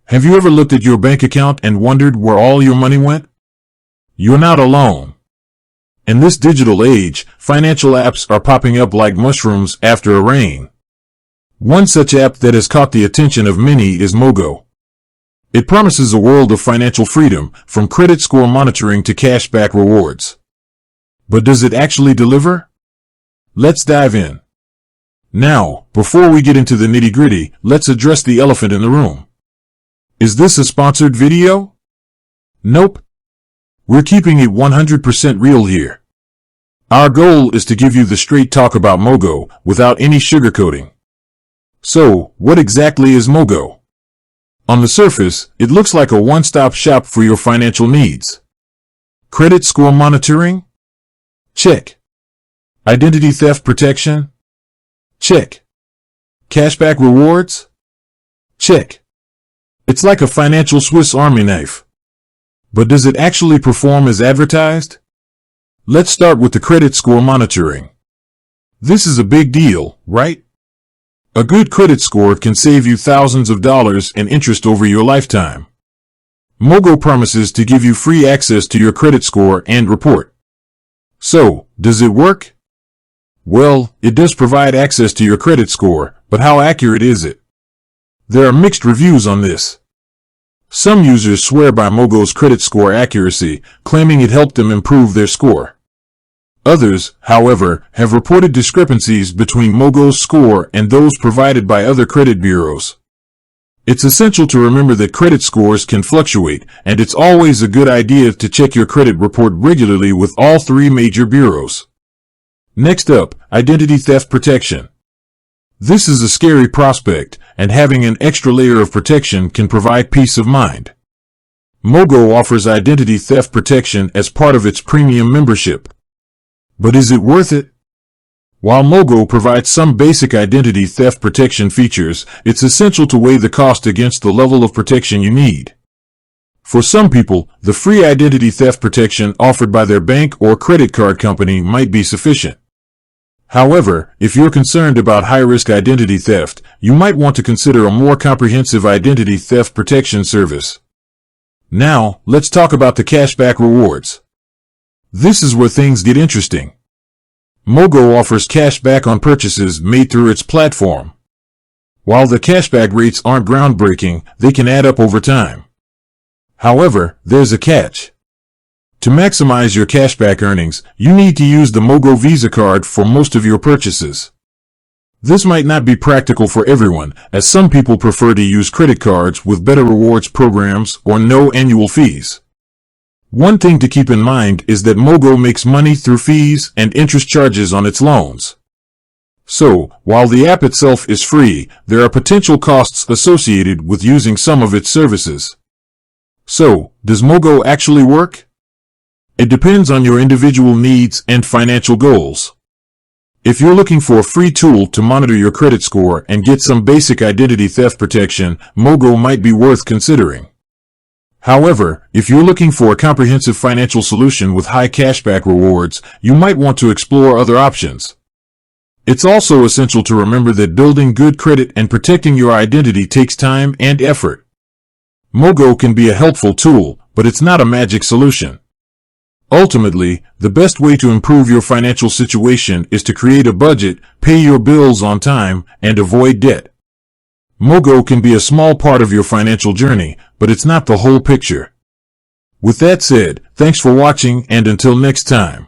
Have you ever looked at your bank account and wondered where all your money went? You're not alone. In this digital age, financial apps are popping up like mushrooms after a rain. One such app that has caught the attention of many is Mogo. It promises a world of financial freedom, from credit score monitoring to cashback rewards. But does it actually deliver? Let's dive in. Now, before we get into the nitty-gritty, let's address the elephant in the room. Is this a sponsored video? Nope. We're keeping it 100% real here. Our goal is to give you the straight talk about Mogo, without any sugarcoating. So, what exactly is Mogo? On the surface, it looks like a one-stop shop for your financial needs. Credit score monitoring? Check. Identity theft protection? Check. Cashback rewards? Check. It's like a financial Swiss Army knife. But does it actually perform as advertised? Let's start with the credit score monitoring. This is a big deal, right? A good credit score can save you thousands of dollars in interest over your lifetime. Mogo promises to give you free access to your credit score and report. So, does it work? Well, it does provide access to your credit score, but how accurate is it? There are mixed reviews on this. Some users swear by Mogo's credit score accuracy, claiming it helped them improve their score. Others, however, have reported discrepancies between Mogo's score and those provided by other credit bureaus. It's essential to remember that credit scores can fluctuate, and it's always a good idea to check your credit report regularly with all three major bureaus. Next up, identity theft protection. This is a scary prospect, and having an extra layer of protection can provide peace of mind. Mogo offers identity theft protection as part of its premium membership. But is it worth it? While Mogo provides some basic identity theft protection features, it's essential to weigh the cost against the level of protection you need. For some people, the free identity theft protection offered by their bank or credit card company might be sufficient. However, if you're concerned about high-risk identity theft, you might want to consider a more comprehensive identity theft protection service. Now, let's talk about the cashback rewards. This is where things get interesting. Mogo offers cash back on purchases made through its platform. While the cashback rates aren't groundbreaking, they can add up over time. However, there's a catch. To maximize your cashback earnings, you need to use the Mogo Visa card for most of your purchases. This might not be practical for everyone, as some people prefer to use credit cards with better rewards programs or no annual fees. One thing to keep in mind is that Mogo makes money through fees and interest charges on its loans. So, while the app itself is free, there are potential costs associated with using some of its services. So, does Mogo actually work? It depends on your individual needs and financial goals. If you're looking for a free tool to monitor your credit score and get some basic identity theft protection, Mogo might be worth considering. However, if you're looking for a comprehensive financial solution with high cashback rewards, you might want to explore other options. It's also essential to remember that building good credit and protecting your identity takes time and effort. Mogo can be a helpful tool, but it's not a magic solution. Ultimately, the best way to improve your financial situation is to create a budget, pay your bills on time, and avoid debt. Mogo can be a small part of your financial journey, but it's not the whole picture. With that said, thanks for watching, and until next time.